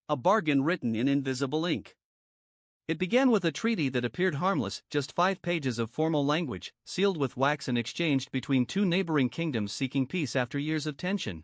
a bargain written in invisible ink. It began with a treaty that appeared harmless, just 5 pages of formal language, sealed with wax and exchanged between two neighboring kingdoms seeking peace after years of tension.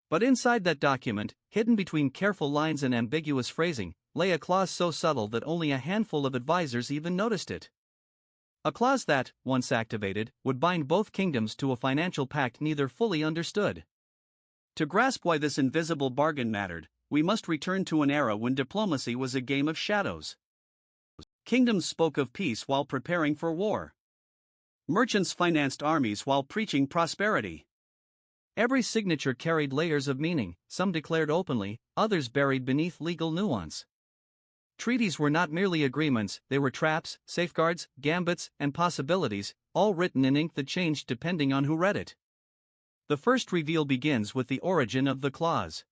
But inside that document, hidden between careful lines and ambiguous phrasing, lay a clause so subtle that only a handful of advisors even noticed it. A clause that, once activated, would bind both kingdoms to a financial pact neither fully understood. To grasp why this invisible bargain mattered, we must return to an era when diplomacy was a game of shadows. Kingdoms spoke of peace while preparing for war. Merchants financed armies while preaching prosperity. Every signature carried layers of meaning, some declared openly, others buried beneath legal nuance. Treaties were not merely agreements, they were traps, safeguards, gambits, and possibilities, all written in ink that changed depending on who read it. The first reveal begins with the origin of the clause.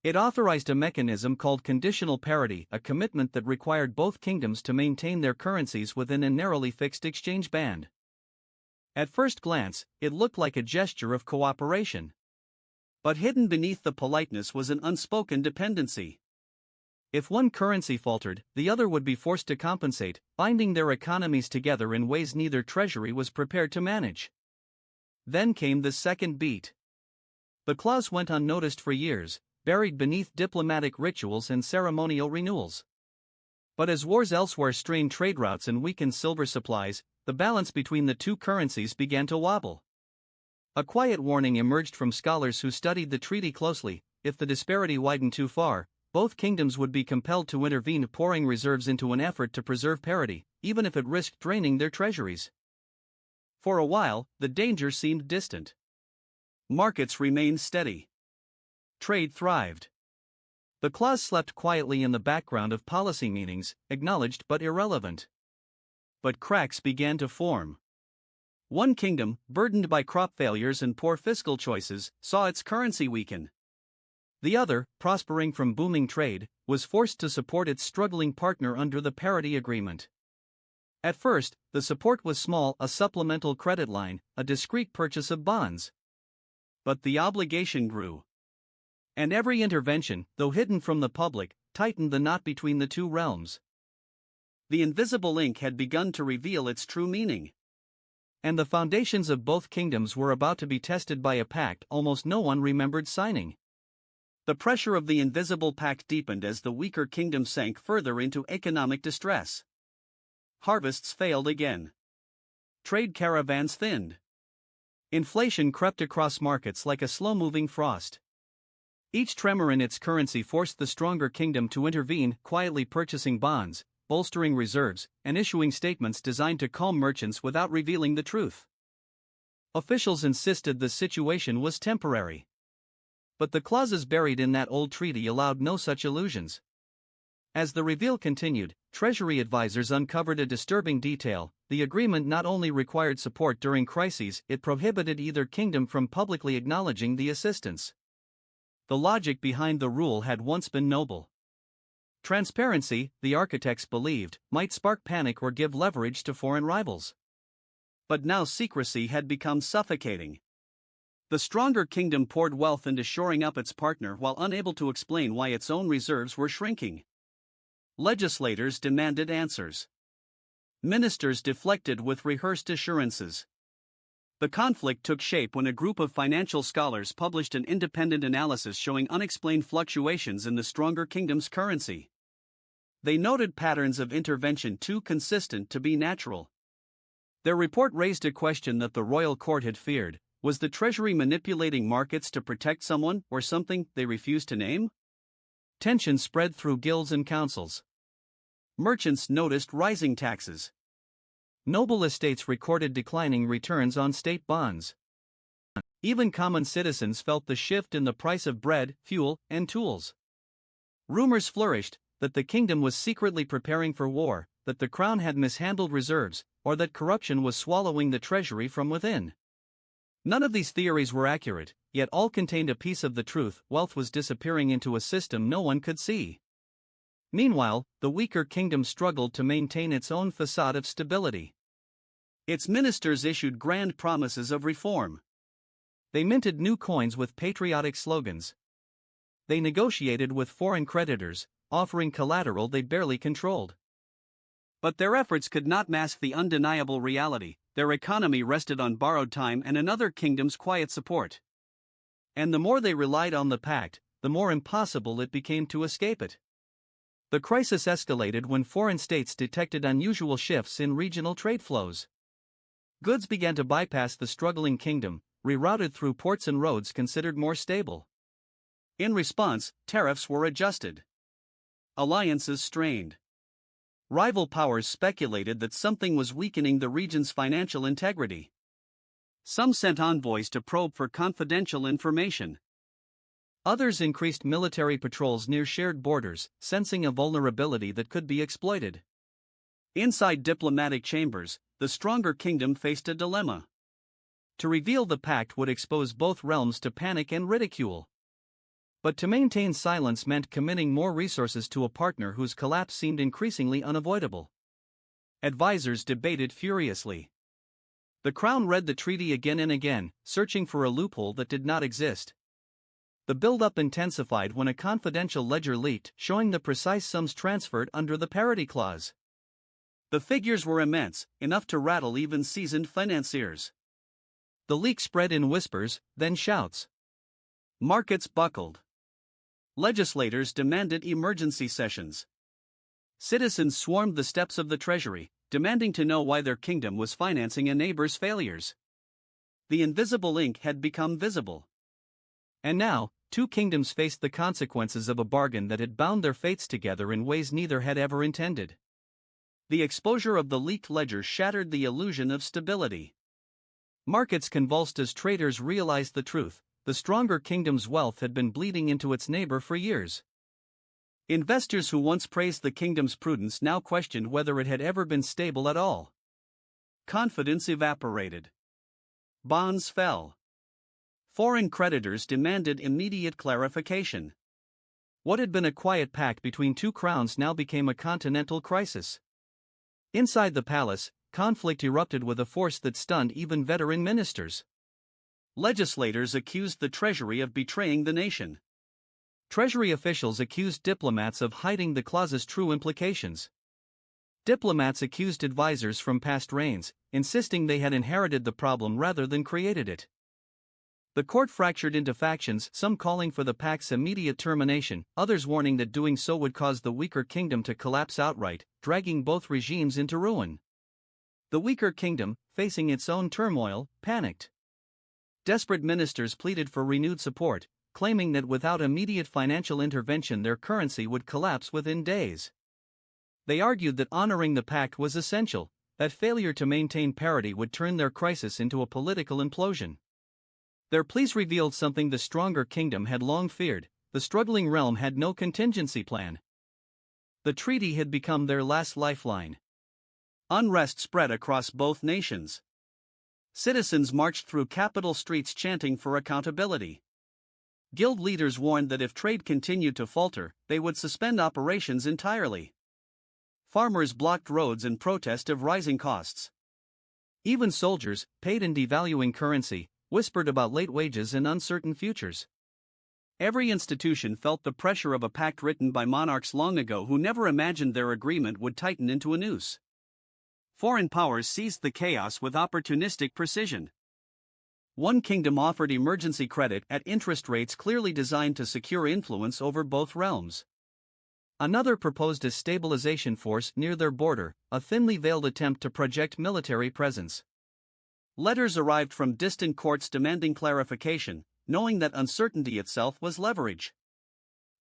It authorized a mechanism called conditional parity, a commitment that required both kingdoms to maintain their currencies within a narrowly fixed exchange band. At first glance, it looked like a gesture of cooperation. But hidden beneath the politeness was an unspoken dependency. If one currency faltered, the other would be forced to compensate, binding their economies together in ways neither treasury was prepared to manage. Then came the second beat. The clause went unnoticed for years, buried beneath diplomatic rituals and ceremonial renewals. But as wars elsewhere strained trade routes and weakened silver supplies, the balance between the two currencies began to wobble. A quiet warning emerged from scholars who studied the treaty closely: if the disparity widened too far, both kingdoms would be compelled to intervene, pouring reserves into an effort to preserve parity, even if it risked draining their treasuries. For a while, the danger seemed distant. Markets remained steady. Trade thrived. The clause slept quietly in the background of policy meetings, acknowledged but irrelevant. But cracks began to form. One kingdom, burdened by crop failures and poor fiscal choices, saw its currency weaken. The other, prospering from booming trade, was forced to support its struggling partner under the parity agreement. At first, the support was small: a supplemental credit line, a discreet purchase of bonds. But the obligation grew. And every intervention, though hidden from the public, tightened the knot between the two realms. The invisible ink had begun to reveal its true meaning. And the foundations of both kingdoms were about to be tested by a pact almost no one remembered signing. The pressure of the invisible pact deepened as the weaker kingdom sank further into economic distress. Harvests failed again. Trade caravans thinned. Inflation crept across markets like a slow-moving frost. Each tremor in its currency forced the stronger kingdom to intervene, quietly purchasing bonds, bolstering reserves, and issuing statements designed to calm merchants without revealing the truth. Officials insisted the situation was temporary. But the clauses buried in that old treaty allowed no such illusions. As the reveal continued, Treasury advisors uncovered a disturbing detail: the agreement not only required support during crises, it prohibited either kingdom from publicly acknowledging the assistance. The logic behind the rule had once been noble. Transparency, the architects believed, might spark panic or give leverage to foreign rivals. But now secrecy had become suffocating. The stronger kingdom poured wealth into shoring up its partner while unable to explain why its own reserves were shrinking. Legislators demanded answers. Ministers deflected with rehearsed assurances. The conflict took shape when a group of financial scholars published an independent analysis showing unexplained fluctuations in the stronger kingdom's currency. They noted patterns of intervention too consistent to be natural. Their report raised a question that the royal court had feared: was the treasury manipulating markets to protect someone or something they refused to name? Tension spread through guilds and councils. Merchants noticed rising taxes. Noble estates recorded declining returns on state bonds. Even common citizens felt the shift in the price of bread, fuel, and tools. Rumors flourished that the kingdom was secretly preparing for war, that the crown had mishandled reserves, or that corruption was swallowing the treasury from within. None of these theories were accurate, yet all contained a piece of the truth: wealth was disappearing into a system no one could see. Meanwhile, the weaker kingdom struggled to maintain its own facade of stability. Its ministers issued grand promises of reform. They minted new coins with patriotic slogans. they negotiated with foreign creditors, offering collateral they barely controlled. But their efforts could not mask the undeniable reality: their economy rested on borrowed time and another kingdom's quiet support. And the more they relied on the pact, the more impossible it became to escape it. The crisis escalated when foreign states detected unusual shifts in regional trade flows. Goods began to bypass the struggling kingdom, rerouted through ports and roads considered more stable. In response, tariffs were adjusted. Alliances strained. Rival powers speculated that something was weakening the region's financial integrity. Some sent envoys to probe for confidential information. Others increased military patrols near shared borders, sensing a vulnerability that could be exploited. Inside diplomatic chambers, the stronger kingdom faced a dilemma. To reveal the pact would expose both realms to panic and ridicule. But to maintain silence meant committing more resources to a partner whose collapse seemed increasingly unavoidable. Advisors debated furiously. The crown read the treaty again and again, searching for a loophole that did not exist. The build-up intensified when a confidential ledger leaked, showing the precise sums transferred under the parity clause. The figures were immense, enough to rattle even seasoned financiers. The leak spread in whispers, then shouts. Markets buckled. Legislators demanded emergency sessions. Citizens swarmed the steps of the Treasury, demanding to know why their kingdom was financing a neighbor's failures. The invisible ink had become visible. And now, two kingdoms faced the consequences of a bargain that had bound their fates together in ways neither had ever intended. The exposure of the leaked ledger shattered the illusion of stability. Markets convulsed as traders realized the truth: the stronger kingdom's wealth had been bleeding into its neighbor for years. Investors who once praised the kingdom's prudence now questioned whether it had ever been stable at all. Confidence evaporated. Bonds fell. Foreign creditors demanded immediate clarification. What had been a quiet pact between two crowns now became a continental crisis. Inside the palace, conflict erupted with a force that stunned even veteran ministers. Legislators accused the Treasury of betraying the nation. Treasury officials accused diplomats of hiding the clause's true implications. Diplomats accused advisors from past reigns, insisting they had inherited the problem rather than created it. The court fractured into factions, some calling for the pact's immediate termination, others warning that doing so would cause the weaker kingdom to collapse outright, dragging both regimes into ruin. The weaker kingdom, facing its own turmoil, panicked. Desperate ministers pleaded for renewed support, claiming that without immediate financial intervention their currency would collapse within days. They argued that honoring the pact was essential, that failure to maintain parity would turn their crisis into a political implosion. Their pleas revealed something the stronger kingdom had long feared: the struggling realm had no contingency plan. The treaty had become their last lifeline. Unrest spread across both nations. Citizens marched through capital streets chanting for accountability. Guild leaders warned that if trade continued to falter, they would suspend operations entirely. Farmers blocked roads in protest of rising costs. Even soldiers, paid in devaluing currency, whispered about late wages and uncertain futures. Every institution felt the pressure of a pact written by monarchs long ago who never imagined their agreement would tighten into a noose. Foreign powers seized the chaos with opportunistic precision. One kingdom offered emergency credit at interest rates clearly designed to secure influence over both realms. Another proposed a stabilization force near their border, a thinly veiled attempt to project military presence. Letters arrived from distant courts demanding clarification, knowing that uncertainty itself was leverage.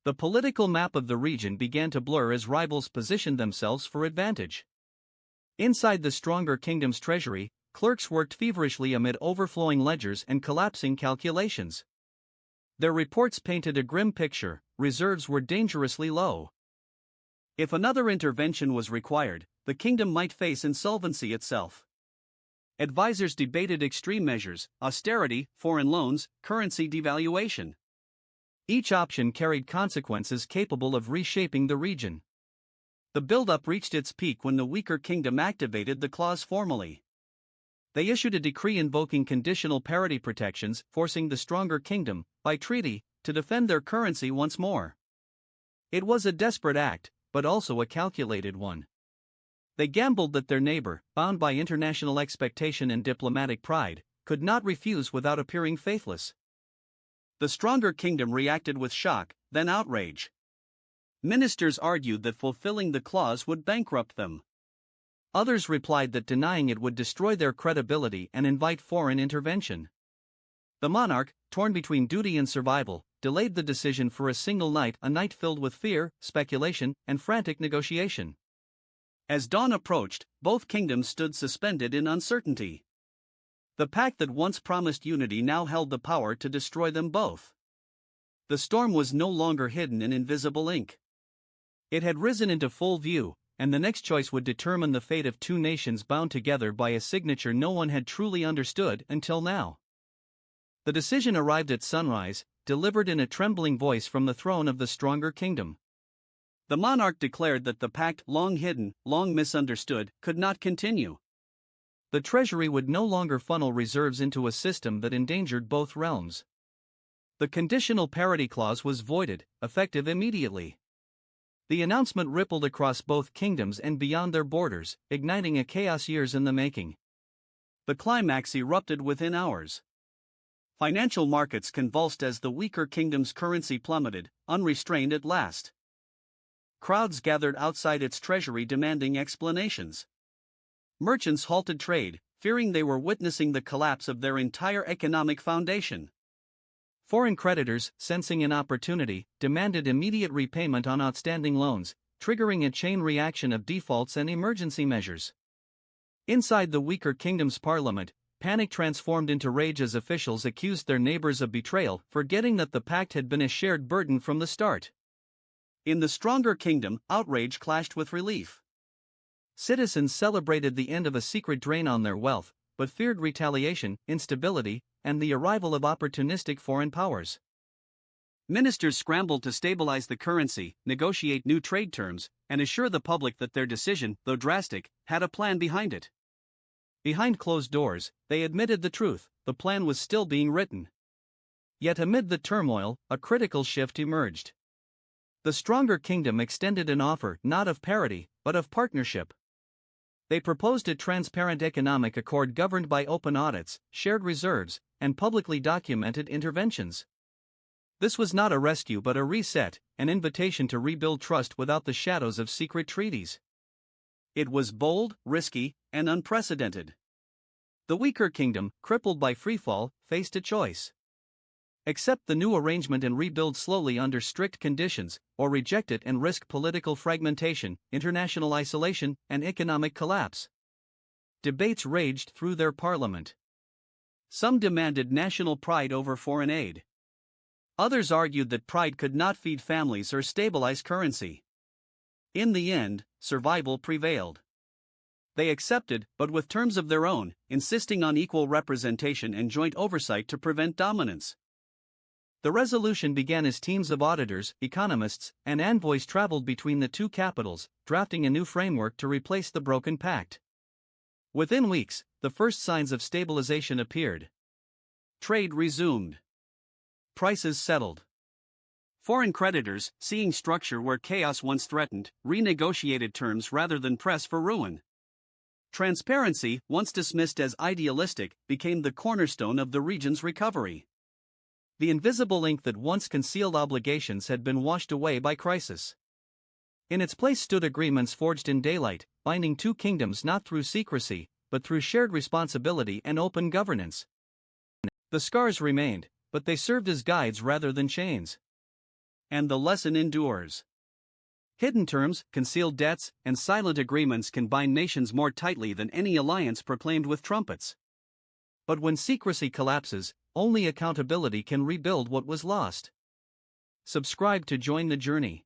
The political map of the region began to blur as rivals positioned themselves for advantage. Inside the stronger kingdom's treasury, clerks worked feverishly amid overflowing ledgers and collapsing calculations. Their reports painted a grim picture: reserves were dangerously low. If another intervention was required, the kingdom might face insolvency itself. Advisors debated extreme measures: austerity, foreign loans, currency devaluation. Each option carried consequences capable of reshaping the region. The buildup reached its peak when the weaker kingdom activated the clause formally. They issued a decree invoking conditional parity protections, forcing the stronger kingdom, by treaty, to to defend their currency once more. It was a desperate act, but also a calculated one. They gambled that their neighbor, bound by international expectation and diplomatic pride, could not refuse without appearing faithless. The stronger kingdom reacted with shock, then outrage. Ministers argued that fulfilling the clause would bankrupt them. Others replied that denying it would destroy their credibility and invite foreign intervention. The monarch, torn between duty and survival, delayed the decision for a single night, a night filled with fear, speculation, and frantic negotiation. As dawn approached, both kingdoms stood suspended in uncertainty. The pact that once promised unity now held the power to destroy them both. The storm was no longer hidden in invisible ink. It had risen into full view, and the next choice would determine the fate of two nations bound together by a signature no one had truly understood until now. The decision arrived at sunrise, delivered in a trembling voice from the throne of the stronger kingdom. The monarch declared that the pact, long hidden, long misunderstood, could not continue. The treasury would no longer funnel reserves into a system that endangered both realms. The conditional parity clause was voided, effective immediately. The announcement rippled across both kingdoms and beyond their borders, igniting a chaos years in the making. The climax erupted within hours. Financial markets convulsed as the weaker kingdom's currency plummeted, unrestrained at last. Crowds gathered outside its treasury demanding explanations. Merchants halted trade, fearing they were witnessing the collapse of their entire economic foundation. Foreign creditors, sensing an opportunity, demanded immediate repayment on outstanding loans, triggering a chain reaction of defaults and emergency measures. Inside the weaker kingdom's parliament, panic transformed into rage as officials accused their neighbors of betrayal, forgetting that the pact had been a shared burden from the start. In the stronger kingdom, outrage clashed with relief. Citizens celebrated the end of a secret drain on their wealth, but feared retaliation, instability, and the arrival of opportunistic foreign powers. Ministers scrambled to stabilize the currency, negotiate new trade terms, and assure the public that their decision, though drastic, had a plan behind it. Behind closed doors, they admitted the truth: the plan was still being written. Yet amid the turmoil, a critical shift emerged. The stronger kingdom extended an offer not of parity, but of partnership. They proposed a transparent economic accord governed by open audits, shared reserves, and publicly documented interventions. This was not a rescue but a reset, an invitation to rebuild trust without the shadows of secret treaties. It was bold, risky, and unprecedented. The weaker kingdom, crippled by freefall, faced a choice. Accept the new arrangement and rebuild slowly under strict conditions, or reject it and risk political fragmentation, international isolation, and economic collapse. Debates raged through their parliament. Some demanded national pride over foreign aid. Others argued that pride could not feed families or stabilize currency. In the end, survival prevailed. They accepted, but with terms of their own, insisting on equal representation and joint oversight to prevent dominance. The resolution began as teams of auditors, economists, and envoys traveled between the two capitals, drafting a new framework to replace the broken pact. Within weeks, the first signs of stabilization appeared. Trade resumed. Prices settled. Foreign creditors, seeing structure where chaos once threatened, renegotiated terms rather than press for ruin. Transparency, once dismissed as idealistic, became the cornerstone of the region's recovery. The invisible ink that once concealed obligations had been washed away by crisis. In its place stood agreements forged in daylight, binding two kingdoms not through secrecy, but through shared responsibility and open governance. The scars remained, but they served as guides rather than chains. And the lesson endures. Hidden terms, concealed debts, and silent agreements can bind nations more tightly than any alliance proclaimed with trumpets. But when secrecy collapses, only accountability can rebuild what was lost. Subscribe to join the journey.